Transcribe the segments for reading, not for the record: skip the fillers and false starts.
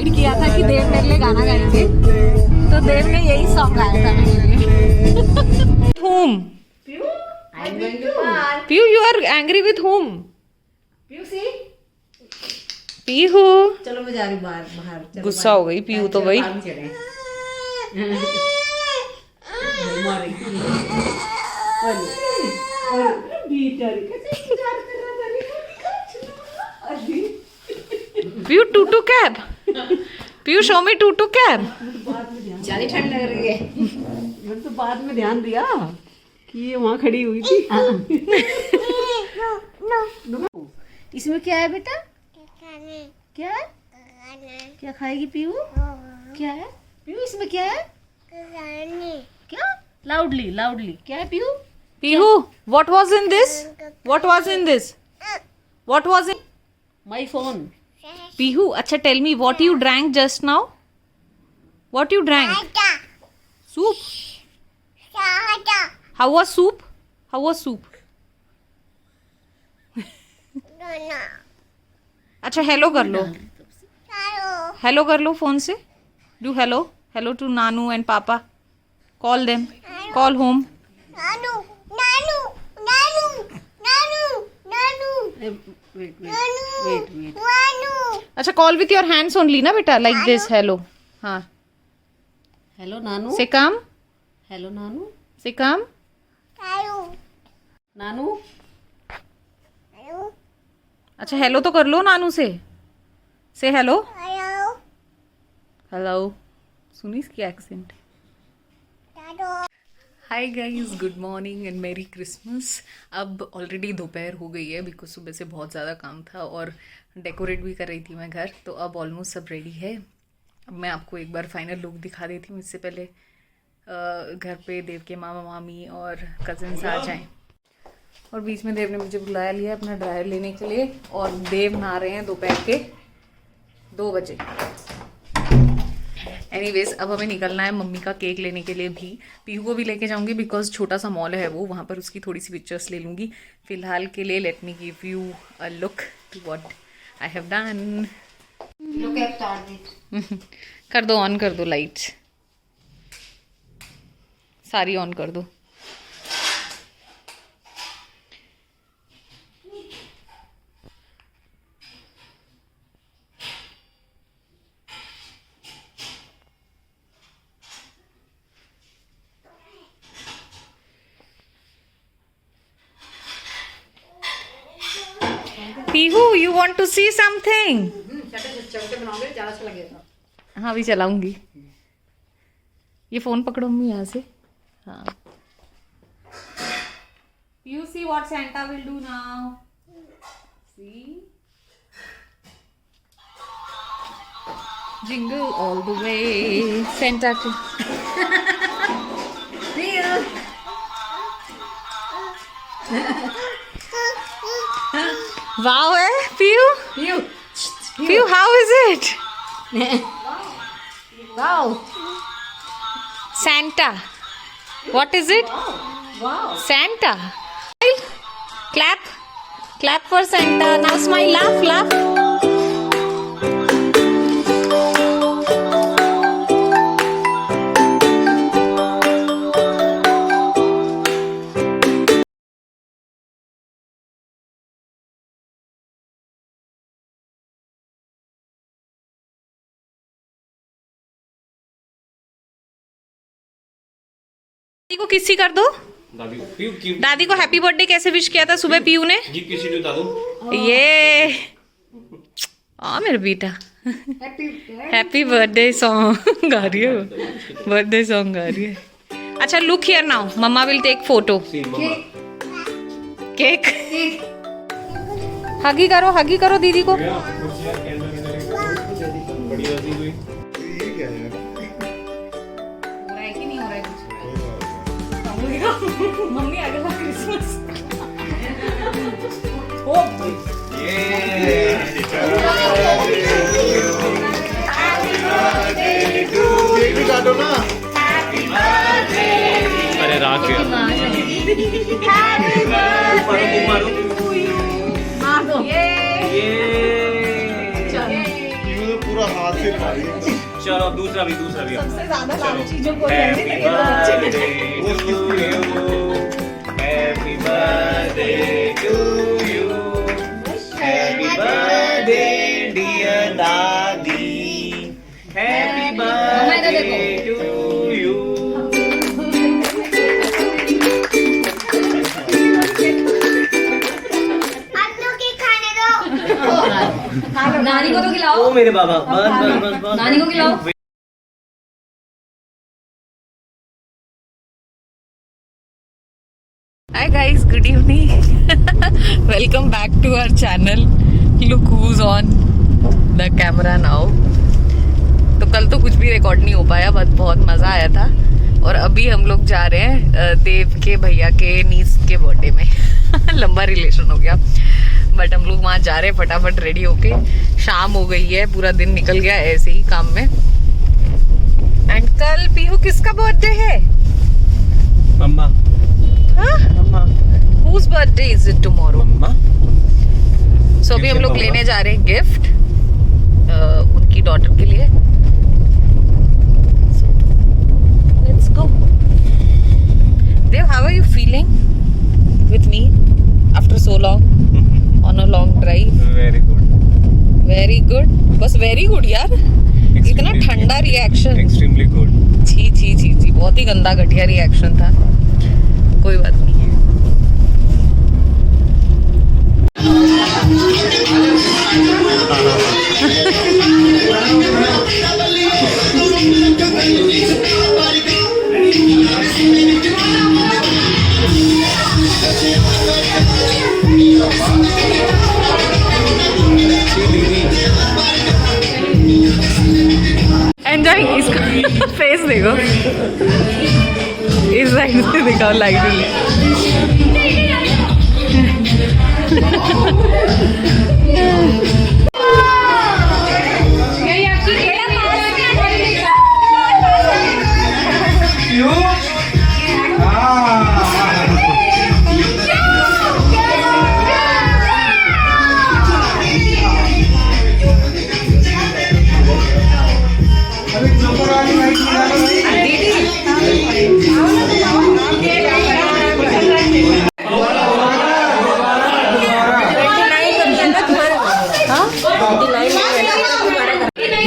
Decide किया था कि देव मेरे लिए गाना गाएंगे, तो देव ने यही सॉन्ग गाया था मेरे लिए। Whom? I'm going to park. Piyu, you are angry with whom? Piyu, see? Pihu चलो मैं जा रही हूँ बाहर चलो गुस्सा हो गई पीहू तो भाई। बाहर चले। पीहू टूटू कैब, पीहू शो मी टूटू कैब। ज्यादा ठंड लग रही है। मैंने तो बाद में ध्यान दिया कि ये वहाँ खड़ी हुई थी। इसमें क्या है बेटा? क्या है? क्या खाएगी पीयू? क्या है पीयू? इसमें क्या है? क्या? लाउडली लाउडली क्या है Piu? Pihu what was in this? What was in this? What was in? My phone. Pihu अच्छा tell me what you drank just now? What you drank? Soup. How was soup? How was soup? अच्छा hello कर लो, hello कर लो phone से। Do hello, hello to नानू and papa. Call them, call home. Wait अच्छा call with your hands only ना बेटा, लाइक दिस हेलो। हाँ हेलो नानू। से कम, हेलो नानू। से कम। नानू अच्छा हेलो तो कर लो नानू से हेलो। हेलो सुनी इसकी accent. Hi guys, good morning and मेरी क्रिसमस। अब ऑलरेडी दोपहर हो गई है बिकॉज सुबह से बहुत ज़्यादा काम था और डेकोरेट भी कर रही थी मैं घर, तो अब ऑलमोस्ट सब रेडी है। अब मैं आपको एक बार फाइनल लुक दिखा देती हूँ, इससे पहले घर पे देव के मामा मामी और कज़न्स आ जाएं। और बीच में देव ने मुझे बुलाया लिया अपना ड्रायर लेने के लिए, और देव नहा रहे हैं दोपहर के 2 बजे। एनीवेज अब हमें निकलना है मम्मी का केक लेने के लिए भी। पीहू को भी लेके जाऊंगी बिकॉज छोटा सा मॉल है वो, वहाँ पर उसकी थोड़ी सी पिक्चर्स ले लूँगी। फिलहाल के लिए let me give you a look to what I have done. कर दो, ऑन कर दो लाइट्स सारी, ऑन कर दो। Pihu you want to see something? बनाओगे ज्यादा अच्छा लगेगा। हाँ अभी चलाऊंगी। ये फोन पकड़ो मम्मी यहाँ से। हाँ you see what Santa will do now. See jingle all the way Santa wow है Piyu. Piyu how is it? Wow Santa. What is it? Wow Santa. Clap. Clap for Santa. Now smile. Laugh. Laugh. दादी को किसी कर दो। दादी को happy birthday कैसे wish किया था सुबह पीयू ने? ये मेरा बेटा हैप्पी बर्थडे सॉन्ग गा रही है, बर्थडे सॉन्ग गा रही है। अच्छा look here now, mumma will take photo. Cake हगी करो दीदी को। मम्मी अगला क्रिसमस अरे राख पूरा हाथ चलो दूसरा भी सबसे ज्यादा चलो चीजों को happy birthday to you, happy birthday to you, happy birthday dear dadi, happy birthday to you. नानी को तो खिलाओ। ओ मेरे बाबा, बस नानी को खिलाओ। Hi guys, good evening. Welcome back to our channel. Look who's on the camera now. तो कल तो कुछ भी रिकॉर्ड नहीं हो पाया, बट बहुत मज़ा आया था। और अभी हम लोग जा रहे हैं देव के भैया के नीस के बर्थडे में। लंबा रिलेशन हो गया, बट हम लोग वहाँ जा रहे हैं फटाफट रेडी होके। शाम हो गई है, पूरा दिन निकल गया ऐसे ही काम में। एंड कल पीहू किसका बर्थडे है? मम्मा, हाँ? मम्मा, Whose birthday is it tomorrow? मम्मा। सो अभी हम लोग मम्मा। लेने जा रहे हैं गिफ्ट उनकी डॉटर के लिए। Let's go. Dev, how are you feeling with me after so long on a long drive? Very good, very good, बस वेरी गुड यार। इतना ठंडा रिएक्शन, एक्सट्रीमली गुड। छी छी छी छी, बहुत ही गंदा घटिया रिएक्शन था। कोई बात नहीं है। एंजॉय, इसका फेस देखो, इस साइड से दिखाओ लाइट।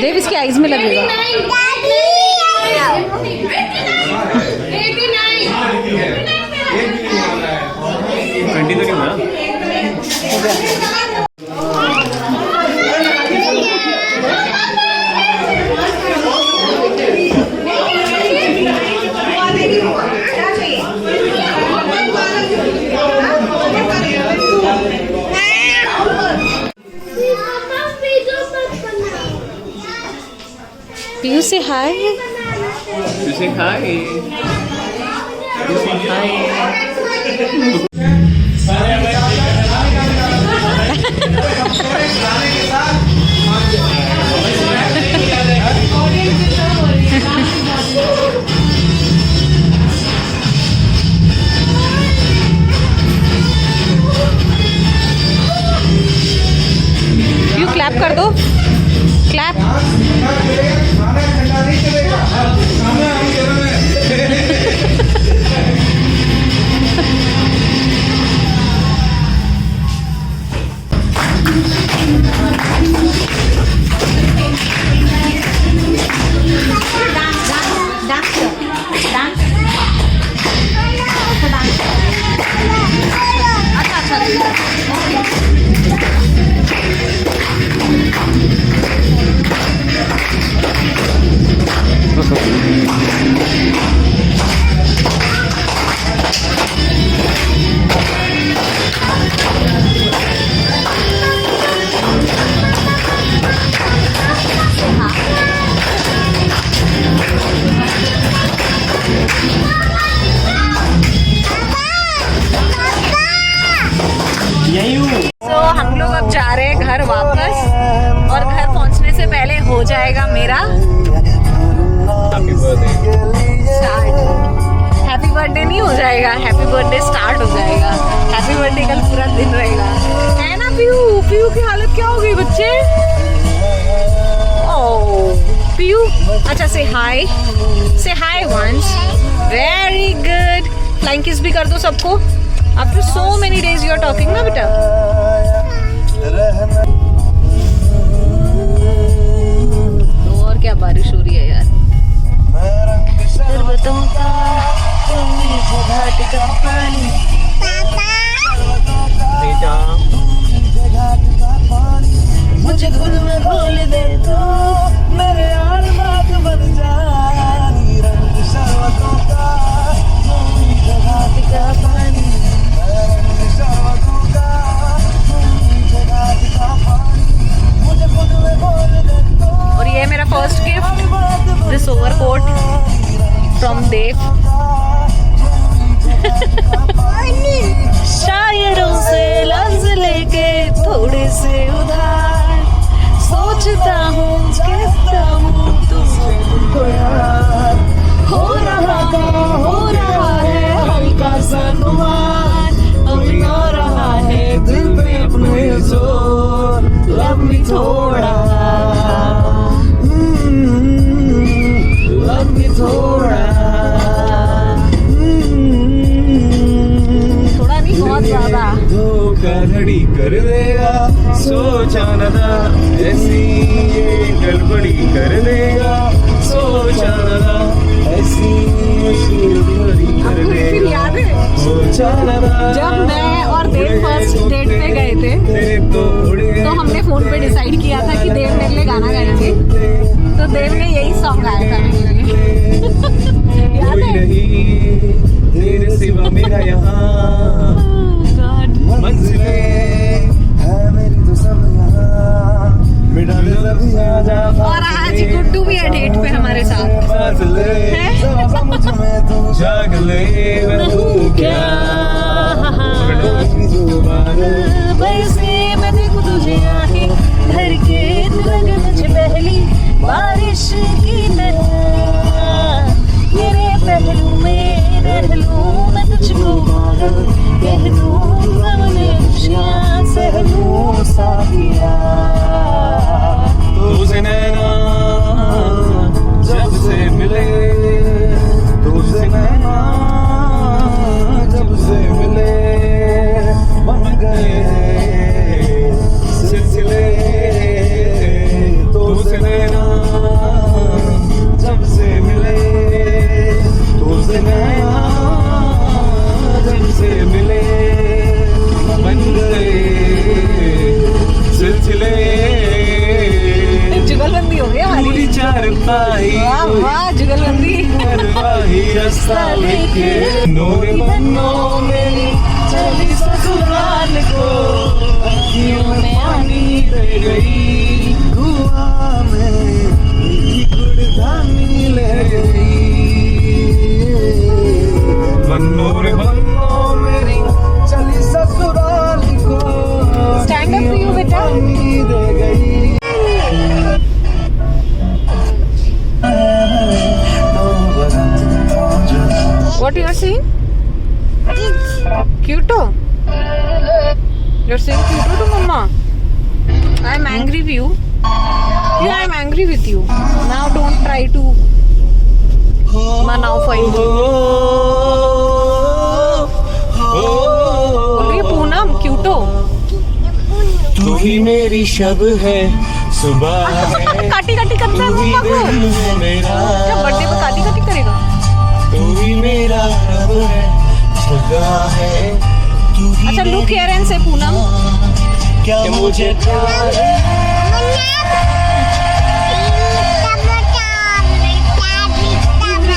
देव, इसकी आईज में लगेगा। घंटी तो नहीं हुआ? पीयू से hi. You say hi. You say hi. Piu clap कर दो, क्लैप। हम लोग अब जा रहे हैं घर वापस, और घर पहुंचने से पहले हो जाएगा मेरा happy birthday start. Happy birthday नहीं हो जाएगा, हैप्पी बर्थडे स्टार्ट हो जाएगा। हैप्पी बर्थडे कल पूरा दिन रहेगा, है ना पीयू? पीयू की हालत क्या हो गई बच्चे? ओह पीयू अच्छा say hi once very good flying kiss भी कर दो सबको after so many days you are talking ना बेटा तो और क्या बारिश हो रही है यार पर्वतों का घाट का पानी बेटा मुझे खुद में घोल दे तो मेरे यार बात बन जाए रंग शरबतों का घाट का पानी रंग शरबतों का घाट का पानी मुझे खुद में घोल दे तो और ये है मेरा first gift this overcoat from Dev शायरों से लफ्ज लेके थोड़े से उधार सोचता हूँ कहता हूँ तुमको यार हो रहा है हल्का सा गुमान अब ना रहा है दिल पे अपने जोर लब मी थोड़ा लब मी थोड़ा थोड़ा नहीं बहुत ज्यादा धोखाधड़ी कर देगा सोचा न था ऐसी ये गड़बड़ी कर देगा सोचा न था ऐसी मुसीबत कर फिर देगा याद है सोचा न था जब मैं और देव फर्स्ट डेट पे गए थे तेरे तो उड़ गए तो हमने फोन पे डिसाइड किया था कि देव मेरे लिए गाना गाएंगे तो देव ने यही सॉन्ग गाया था मेरे लिए याद कोई है नहीं तेरे सिवा मेरा यहाँ मंजिलें है मेरी तो सब यहाँ मिटा दे सब यहाँ और आज गुड्डू भी है डेट पे हमारे साथ समझ में तू जाग ले मैं हूँ क्या वैसे मैं देखूं तुझे आगे घर के लगे मुझे पहली बारिश की तरह मेरे पहलू में रह लूं मैं तुझको पागल कह दूं अपने खुशियां सह लूं साथिया तुझे नैना जब से मिले तुझसे नैना जब से मिले बन गए सिलसिले तुझे नैना जब से मिले तुझे नैना जब से मिले बन गए सिलसिले जुगलबंदी हो गया हमारी पूरी चार पाई वाह वाह जुगलबंदी ही रास्ता लेके नोरे बन्नों मेरी चली ससुराल को अखियों में आनी दे गई कुआं में मीठी गुड़धानी ले गई बन्नों रे बन्नों मेरी चली ससुराल को Stand up to you, बेटा। पानी दे गई What you are saying? Cuto? You are saying cuto to mama? I am angry with you. Yeah, I am angry with you. Now don't try to now find you. बोल रही है Poonam Quito तू ही मेरी शब है सुबह है काटी काटी करता है तू ही मम्मा को दिल है मेरा क्या बर्थडे पे काटी काटी करेगा तू ही मेरा रब है जगह है तू ही अच्छा लुक हियर एंड से पूनम क्या मुझे प्यार है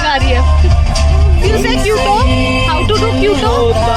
गा रही है You say cuto? How to do cuto? होता